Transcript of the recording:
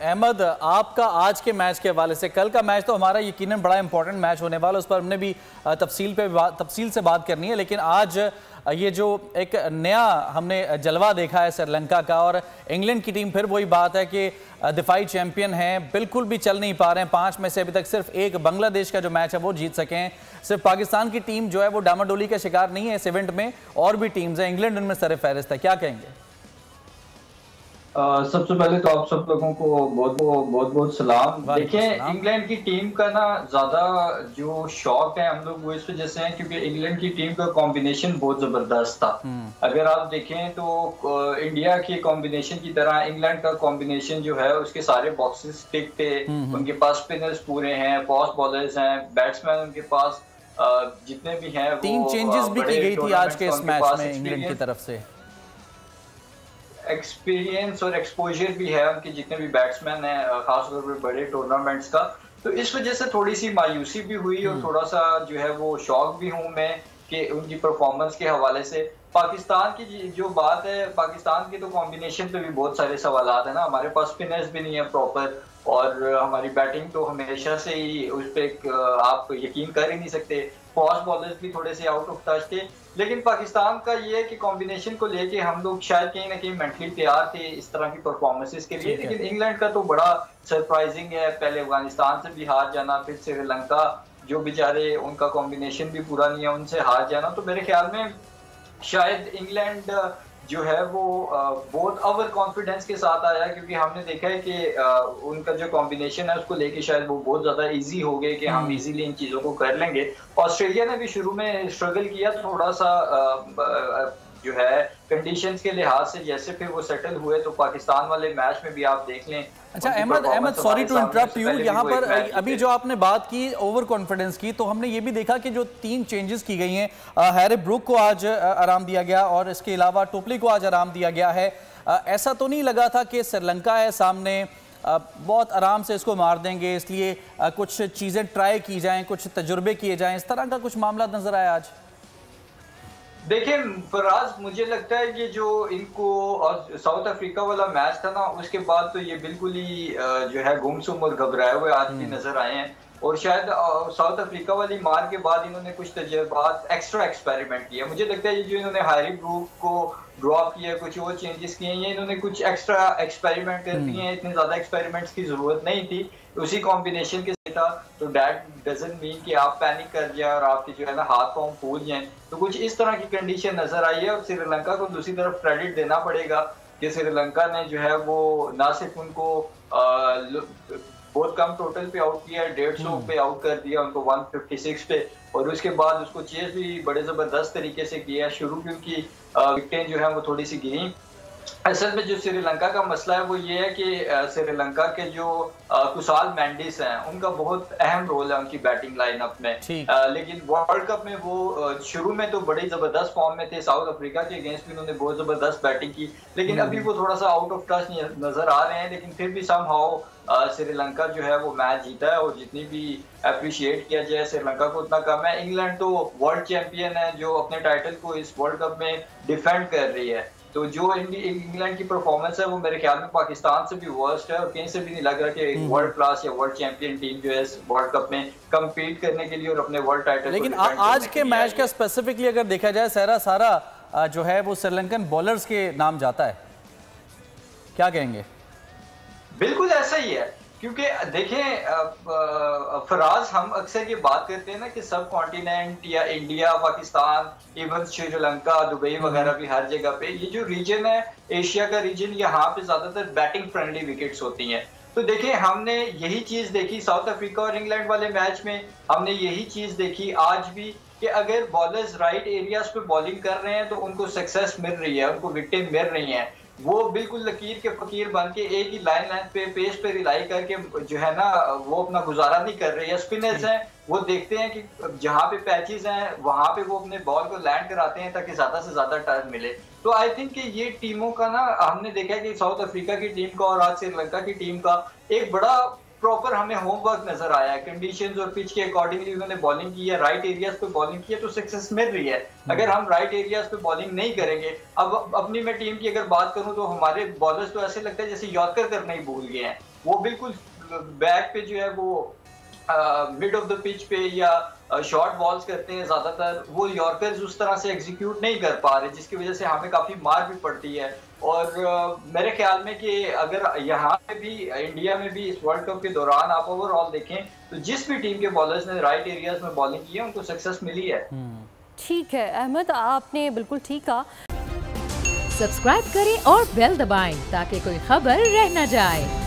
अहमद, आपका आज के मैच के हवाले से, कल का मैच तो हमारा यकीनन बड़ा इंपॉर्टेंट मैच होने वाला है, उस पर हमने भी तफसील से बात करनी है, लेकिन आज ये जो एक नया हमने जलवा देखा है श्रीलंका का, और इंग्लैंड की टीम फिर वही बात है कि दिफाई चैंपियन हैं, बिल्कुल भी चल नहीं पा रहे हैं। 5 में से अभी तक सिर्फ एक बांग्लादेश का जो मैच है वो जीत सके हैं। सिर्फ पाकिस्तान की टीम जो है वो डामाडोली का शिकार नहीं है इस इवेंट में, और भी टीम्स हैं, इंग्लैंड उनमें सर फहरिस्त है। क्या कहेंगे? सबसे पहले तो आप सब लोगों को बहुत बहुत सलाम। देखें, इंग्लैंड की टीम का ना ज्यादा जो शौक है हम लोग वो इस वजह से है क्योंकि इंग्लैंड की टीम का कॉम्बिनेशन बहुत जबरदस्त था। अगर आप देखें तो इंडिया की कॉम्बिनेशन की तरह इंग्लैंड का कॉम्बिनेशन जो है उसके सारे बॉक्सेस टिक थे। उनके पास स्पिनर्स पूरे हैं, फास्ट बॉलर्स हैं, बैट्समैन उनके पास जितने भी हैं। 3 चेंजेस भी की गई थी आज के इस मैच में इंग्लैंड की तरफ से। एक्सपीरियंस और एक्सपोजर भी है उनके जितने भी बैट्समैन हैं, खासतौर पर बड़े टूर्नामेंट्स का। तो इस वजह से थोड़ी सी मायूसी भी हुई और थोड़ा सा जो है वो शौक भी हूं मैं कि उनकी परफॉर्मेंस के हवाले से। पाकिस्तान की जो बात है, पाकिस्तान के तो कॉम्बिनेशन पे भी बहुत सारे सवालात है ना। हमारे पास स्पिनर्स भी नहीं है प्रॉपर, और हमारी बैटिंग तो हमेशा से ही उस पर आप यकीन कर ही नहीं सकते। फास्ट बॉलर्स भी थोड़े से आउट ऑफ टच थे, लेकिन पाकिस्तान का ये है कि कॉम्बिनेशन को लेके हम लोग शायद कहीं ना कहीं मेंटली तैयार थे इस तरह की परफॉर्मेंसेस के लिए। लेकिन इंग्लैंड का तो बड़ा सरप्राइजिंग है, पहले अफगानिस्तान से भी हार जाना, फिर श्रीलंका जो बेचारे उनका कॉम्बिनेशन भी पूरा नहीं है उनसे हार जाना। तो मेरे ख्याल में शायद इंग्लैंड जो है वो बहुत ओवर कॉन्फिडेंस के साथ आया, क्योंकि हमने देखा है कि उनका जो कॉम्बिनेशन है उसको लेके शायद वो बहुत ज्यादा इजी हो गए कि हम इजीली इन चीजों को कर लेंगे। ऑस्ट्रेलिया ने भी शुरू में स्ट्रगल किया थोड़ा सा जो है कंडीशंस के लिहाज से, जैसे फिर वो सेटल हुए तो पाकिस्तान वाले मैच में भी आप देख लें। अच्छा Ahmad, sorry to interrupt you, यहाँ पर अभी जो आपने बात की ओवर कॉन्फिडेंस की, तो हमने ये भी देखा कि जो 3 चेंजेस की गई हैं, हैरी ब्रूक को आज आराम दिया गया और इसके अलावा टोपली को आज आराम दिया गया है। ऐसा तो नहीं लगा था कि श्रीलंका है सामने, बहुत आराम से इसको मार देंगे, इसलिए कुछ चीज़ें ट्राई की जाएं, कुछ तजुर्बे किए जाएं, इस तरह का कुछ मामला नजर आया आज? देखिए फराज, मुझे लगता है कि जो इनको साउथ अफ्रीका वाला मैच था ना, उसके बाद तो ये बिल्कुल ही जो है गुमसुम और घबराए हुए आदमी नजर आए हैं। और शायद साउथ अफ्रीका वाली मार के बाद इन्होंने कुछ तजुर्बात एक्स्ट्रा एक्सपेरिमेंट किया। मुझे लगता है ये जो इन्होंने हैरी ब्रूक को ड्रॉप किया, कुछ और चेंजेस किए हैं, इन्होंने कुछ एक्स्ट्रा एक्सपेरिमेंट कर दिए हैं। इतने ज्यादा एक्सपेरिमेंट्स की जरूरत नहीं थी, उसी कॉम्बिनेशन के था। तो दैट डजंट मीन कि आप पैनिक कर जाए और आपके जो है ना हाथ पांव फूल जाएं। तो कुछ इस तरह की कंडीशन नजर आई है। और श्रीलंका को दूसरी तरफ क्रेडिट देना पड़ेगा कि श्रीलंका ने जो है वो ना सिर्फ उनको बहुत कम टोटल पे आउट किया, 150 पे आउट कर दिया उनको 156 पे, और उसके बाद उसको चेस भी बड़े जबरदस्त तरीके से किया। शुरू की उनकी विकेटें जो है वो थोड़ी सी गिरी। असल में जो श्रीलंका का मसला है वो ये है कि श्रीलंका के जो कुशाल मेंडिस हैं उनका बहुत अहम रोल है उनकी बैटिंग लाइनअप में। लेकिन वर्ल्ड कप में वो शुरू में तो बड़ी जबरदस्त फॉर्म में थे, साउथ अफ्रीका के अगेंस्ट भी उन्होंने बहुत जबरदस्त बैटिंग की, लेकिन अभी वो थोड़ा सा आउट ऑफ टच नजर आ रहे हैं। लेकिन फिर भी समहाउ श्रीलंका जो है वो मैच जीता है, और जितनी भी अप्रिशिएट किया जाए श्रीलंका को उतना कम है। इंग्लैंड तो वर्ल्ड चैंपियन है जो अपने टाइटल को इस वर्ल्ड कप में डिफेंड कर रही है। तो जो इंग्लैंड की परफॉर्मेंस है वो मेरे ख्याल में पाकिस्तान से भी वर्स्ट है, और कहीं से भी नहीं लग रहा कि वर्ल्ड क्लास या वर्ल्ड चैंपियन टीम जो है इस वर्ल्ड कप में कम्पीट करने के लिए और अपने वर्ल्ड टाइटल। लेकिन आज के मैच का स्पेसिफिकली अगर देखा जाए, सारा जो है वो श्रीलंकन बॉलर्स के नाम जाता है, क्या कहेंगे? बिल्कुल ऐसा ही है, क्योंकि देखें फराज, हम अक्सर ये बात करते हैं ना कि सब कॉन्टिनेंट या India, Pakistan, even Sri Lanka, Dubai वगैरह भी हर जगह पे ये जो रीजन है एशिया का रीजन, यहाँ पे ज्यादातर बैटिंग फ्रेंडली विकेट्स होती हैं। तो देखें हमने यही चीज देखी साउथ अफ्रीका और इंग्लैंड वाले मैच में, हमने यही चीज देखी आज भी कि अगर बॉलर्स राइट एरियाज पे बॉलिंग कर रहे हैं तो उनको सक्सेस मिल रही है, उनको विकेट मिल रही हैं। वो बिल्कुल लकीर के फकीर बन के एक ही लाइन पे पेस पे रिलाई करके जो है ना वो अपना गुजारा नहीं कर रहे हैं। स्पिनर्स हैं वो देखते हैं कि जहाँ पे पैचेस हैं वहां पे वो अपने बॉल को लैंड कराते हैं ताकि ज्यादा से ज्यादा टर्न मिले। तो आई थिंक कि ये टीमों का ना, हमने देखा है कि साउथ अफ्रीका की टीम का और आज श्रीलंका की टीम का एक बड़ा प्रॉपर हमें होमवर्क नजर आया है। कंडीशंस और पिच के अकॉर्डिंगली उन्होंने बॉलिंग की है, राइट एरियाज पे बॉलिंग की है तो सक्सेस मिल रही है। अगर हम राइट एरियाज पे बॉलिंग नहीं करेंगे, अब अपनी मैं टीम की अगर बात करूं तो हमारे बॉलर्स तो ऐसे लगता है जैसे यॉर्कर करना ही भूल गए हैं। वो बिल्कुल बैक पे जो है वो मिड ऑफ द पिच पे या शॉर्ट बॉल्स करते हैं ज्यादातर, वो यॉर्कर्स उस तरह से एग्जीक्यूट नहीं कर पा रहे, जिसकी वजह से हमें काफी मार भी पड़ती है। और मेरे ख्याल में कि अगर यहाँ पे भी इंडिया में भी इस वर्ल्ड कप के दौरान आप ओवरऑल देखें तो जिस भी टीम के बॉलर्स ने राइट एरियाज में बॉलिंग की है उनको सक्सेस मिली है। ठीक है अहमद, आपने बिल्कुल ठीक कहा। सब्सक्राइब करें और बेल दबाएं ताकि कोई खबर रह न जाए।